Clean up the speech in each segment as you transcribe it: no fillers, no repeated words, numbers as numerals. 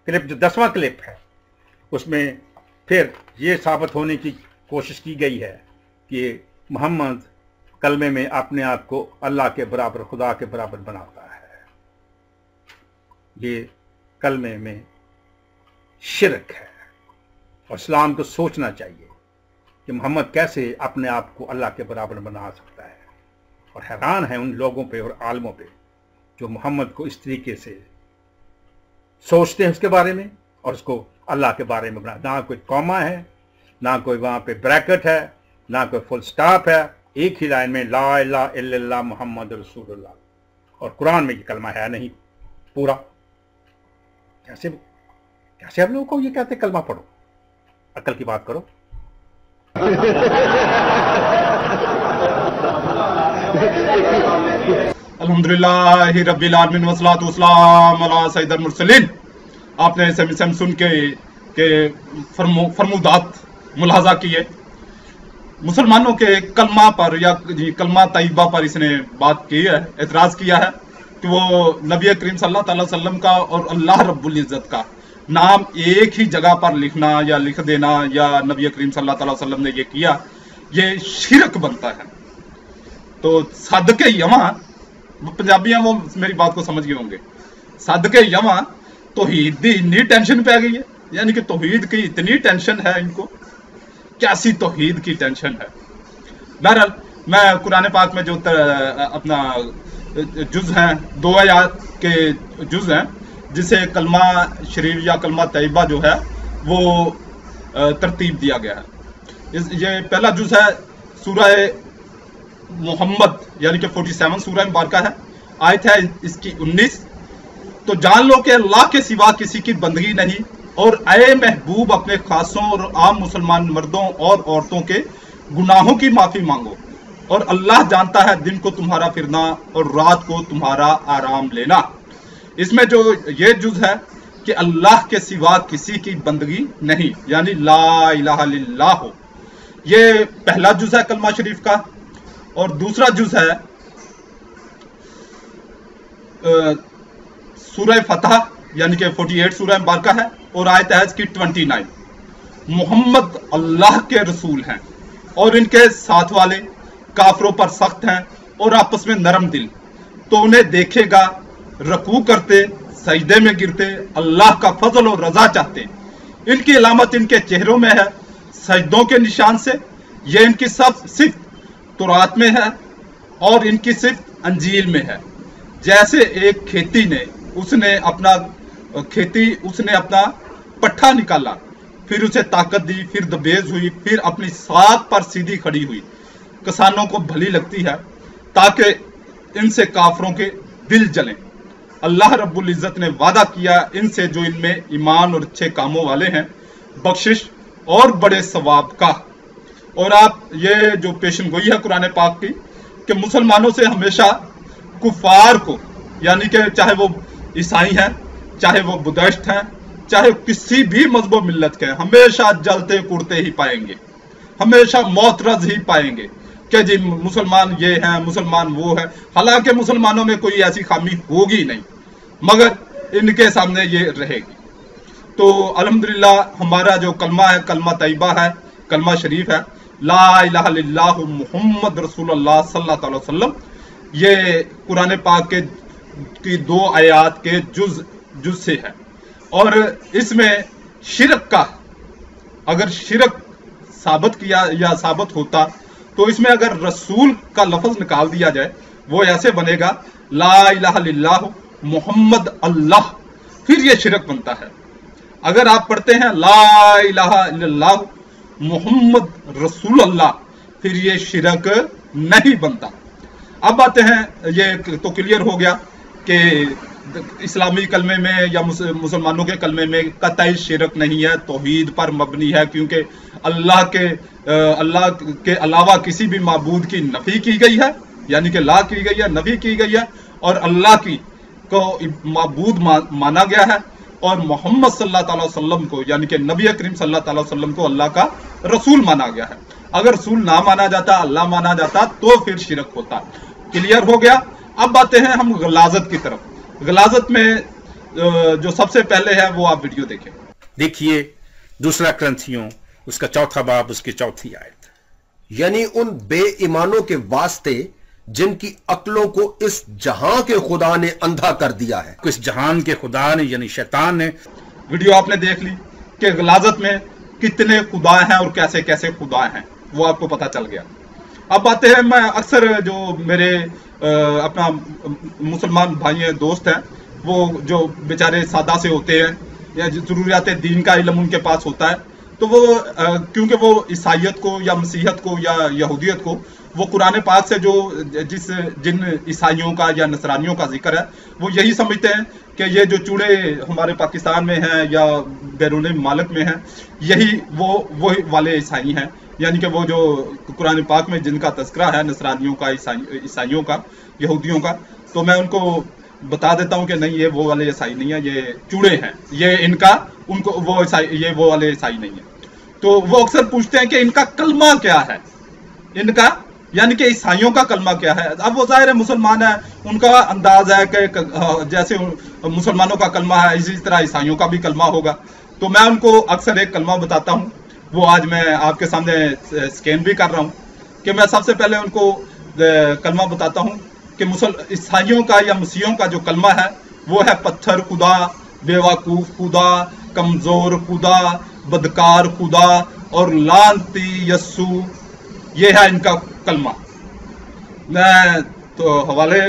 Clip जो 10वां clip है उसमें फिर ये साबित होने की कोशिश की गई है कि मोहम्मद कलमे में अपने आप को अल्लाह के बराबर, खुदा के बराबर बनाता है। ये कलमे में शिरक है और इस्लाम को सोचना चाहिए कि मोहम्मद कैसे अपने आप को अल्लाह के बराबर बना सकता है। और हैरान है उन लोगों पे और आलमों पे जो मोहम्मद को इस तरीके से सोचते हैं उसके बारे में और उसको अल्लाह के बारे में बना। ना कोई कॉमा है, ना कोई वहाँ पे ब्रैकेट है, ना कोई फुल स्टॉप है, एक ही लाइन में ला इलाहा इल्लल्लाह मुहम्मद रसूलुल्लाह। और कुरान में ये कलमा है नहीं पूरा। कैसे आप लोगों को ये कहते कलमा पढ़ो, अकल की बात करो। अल्हम्दुलिल्लाह रब्बिल आलमीन वस्सलातु वस्सलाम अला सय्यिदिल मुरसलीन। आपने सैमसुन के फरमुदात मुलाजा किए। मुसलमानों के कलमा पर या कलमा तैयबा पर इसने बात की है, एतराज किया है कि वो नबी करीम सल्लल्लाहु अलैहि वसल्लम का और अल्लाह रब्बुल इज्जत का नाम एक ही जगह पर लिखना या लिख देना या नबी करीम सल्लल्लाहु अलैहि वसल्लम ने ये किया, ये शिरक बनता है। तो सदके यमा, पंजाबियां वो मेरी बात को समझ गए होंगे, सदके यमा तौहीद दी इतनी टेंशन पै गई है, यानी कि तौहीद की इतनी टेंशन है इनको, कैसी तौहीद की टेंशन है। बहरहाल मैं कुरान पाक में जो अपना जुज हैं, 2 आयत के जुज हैं जिसे कलमा शरीफ या कलमा तैयबा जो है वो तरतीब दिया गया है। ये पहला जुज है सूरह मोहम्मद यानी कि 47 सूरह मुबारका है, आयत है इसकी 19। तो जान लो कि अल्लाह के सिवा किसी की बंदगी नहीं और ऐ महबूब अपने खासों और आम मुसलमान मर्दों और औरतों के गुनाहों की माफी मांगो और अल्लाह जानता है दिन को तुम्हारा फिरना और रात को तुम्हारा आराम लेना। इसमें जो ये जुज है कि अल्लाह के सिवा किसी की बंदगी नहीं, यानी ला इलाहा इल्लल्लाह हो, ये पहला जुज है कलमा शरीफ का। और दूसरा जुज है सूरह फतह यानी कि 48 सूरह मुबारका है और आयत है इसकी 29। मोहम्मद अल्लाह के रसूल हैं और इनके साथ वाले काफरों पर सख्त हैं और आपस में नरम दिल, तो उन्हें देखेगा रकू करते, सजदे में गिरते, अल्लाह का फजल और रजा चाहते। इनकी अलामत इनके चेहरों में है, सजदों के निशान से। ये इनकी सब सिर्फ तुरात में है और इनकी सिर्फ अंजील में है। जैसे एक खेती ने उसने अपना पट्ठा निकाला, फिर उसे ताकत दी, फिर दबेज हुई, फिर अपनी साख पर सीधी खड़ी हुई। किसानों को भली लगती है ताकि इनसे काफरों के दिल जलें। अल्लाह रब्बुल इज्जत ने वादा किया इनसे जो इनमें ईमान और अच्छे कामों वाले हैं, बख्शिश और बड़े सवाब का। और आप ये जो पेशन गोई है कुरान पाक की कि मुसलमानों से हमेशा कुफार को, यानी कि चाहे वो ईसाई हैं, चाहे वो बुद्धिस्ट हैं, चाहे किसी भी मजहब मिल्लत के, हमेशा जलते कुड़ते ही पाएंगे, हमेशा मोतरज ही पाएंगे कि जी मुसलमान ये हैं, मुसलमान वो है। हालांकि मुसलमानों में कोई ऐसी खामी होगी नहीं, मगर इनके सामने ये रहेगी। तो अल्हम्दुलिल्लाह हमारा जो कलमा है, कलमा तैयबा है, कलमा शरीफ है, ला इलाहा इल्लल्लाह मुहम्मद रसूलुल्लाह सल्लल्लाहु अलैहि वसल्लम, ये कुरान पाक की 2 आयत के जुज से है। और इसमें शिरक का, अगर शिरक साबित किया या साबित होता तो इसमें अगर रसूल का लफ्ज निकाल दिया जाए वो ऐसे बनेगा ला इलाहा इल्लल्लाह मुहम्मद अल्लाह, फिर ये शिरक बनता है। अगर आप पढ़ते हैं ला इलाहा इल्लल्लाह मुहम्मद रसूल अल्लाह, फिर ये शिरक नहीं बनता। अब आते हैं, ये तो क्लियर हो गया कि इस्लामी कलमे में या मुसलमानों के कलमे में कतई शिरक नहीं है, तौहीद पर मबनी है, क्योंकि अल्लाह के अलावा किसी भी माबूद की नफी की गई है, यानी कि ला की गई है, नफी की गई है, और अल्लाह की को माबूद माना गया है, और मोहम्मद सल्लल्लाहु अलैहि वसल्लम को, यानी कि नबी करीम सल्लल्लाहु अलैहि वसल्लम को अल्लाह का रसूल माना गया है। अगर रसूल ना माना जाता, अल्लाह माना जाता, तो फिर शिरक होता। क्लियर हो गया। अब आते हैं हम गलाजत की तरफ। गलाजत में जो सबसे पहले है वो आप वीडियो देखें। देखिए दूसरा ग्रंथियों उसका 4 बाब उसकी 4 आयत। यानी उन बेईमानों के वास्ते जिनकी अक्लों को इस जहां के खुदा ने अंधा कर दिया है। इस जहान के खुदा ने यानी शैतान ने। वीडियो आपने देख ली कि गलाजत में कितने खुदा हैं और कैसे कैसे खुदा हैं, वो आपको पता चल गया। अब आते हैं, मैं अक्सर जो मेरे अपना मुसलमान भाई दोस्त हैं, वो जो बेचारे सादा से होते हैं या जरूरियात दीन का इल्म उनके पास होता है, तो वो क्योंकि वो ईसाइयत को या मसीहत को या यहूदियत को वो कुरान पाक से जो जिन ईसाइयों का या नसरानियों का जिक्र है, वो यही समझते हैं कि ये जो चूड़े हमारे पाकिस्तान में हैं या बैरून मालिक में हैं, यही वो वाले ईसाई हैं। यानी कि वो जो कुरान पाक में जिनका तस्करा है नसरानियों का, ईसाइयों का, यहूदियों का, तो मैं उनको बता देता हूं कि नहीं, ये वो वाले ईसाई नहीं है, ये चूड़े हैं, ये इनका उनको वो ईसाई, ये वो वाले ईसाई नहीं है। तो वो अक्सर पूछते हैं कि इनका कलमा क्या है, इनका यानी कि ईसाइयों का कलमा क्या है। अब वो जाहिर है मुसलमान है, उनका अंदाज है कि जैसे मुसलमानों का कलमा है इसी तरह ईसाइयों का भी कलमा होगा। तो मैं उनको अक्सर एक कलमा बताता हूँ, वो आज मैं आपके सामने स्कैन भी कर रहा हूँ, कि मैं सबसे पहले उनको कलमा बताता हूँ कि ईसाइयों का या मसीहों का जो कलमा है वो है पत्थर खुदा, बेवकूफ खुदा, कमजोर खुदा, बदकार खुदा और लानती यस्सु, ये है इनका कलमा। मैं तो हवाले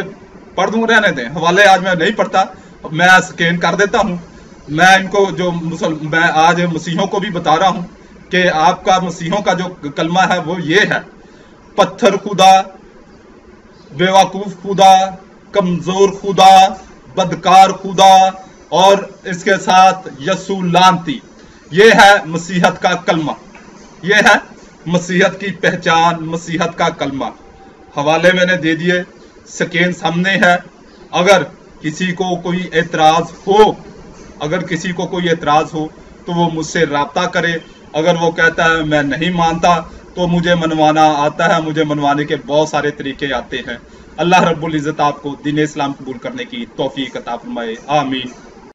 पढ़ दूं, रहने दें, हवाले आज मैं नहीं पढ़ता, मैं स्कैन कर देता हूं। मैं इनको जो मैं आज मसीहों को भी बता रहा हूं कि आपका मसीहों का जो कलमा है वो ये है, पत्थर खुदा, बेवकूफ खुदा, कमजोर खुदा, बदकार खुदा और इसके साथ यस्सु लानती। ये है मसीहत का कलमा, ये है मसीहत की पहचान, मसीहत का कलमा। हवाले मैंने दे दिए, स्कैन सामने है। अगर किसी को कोई एतराज हो, अगर किसी को कोई एतराज हो तो वो मुझसे राब्ता करे। अगर वो कहता है मैं नहीं मानता, तो मुझे मनवाना आता है, मुझे मनवाने के बहुत सारे तरीके आते हैं। अल्लाह रब्बुल इज़्ज़त आपको दीन इस्लाम कबूल करने की तौफीक अता फरमाए, आमीन।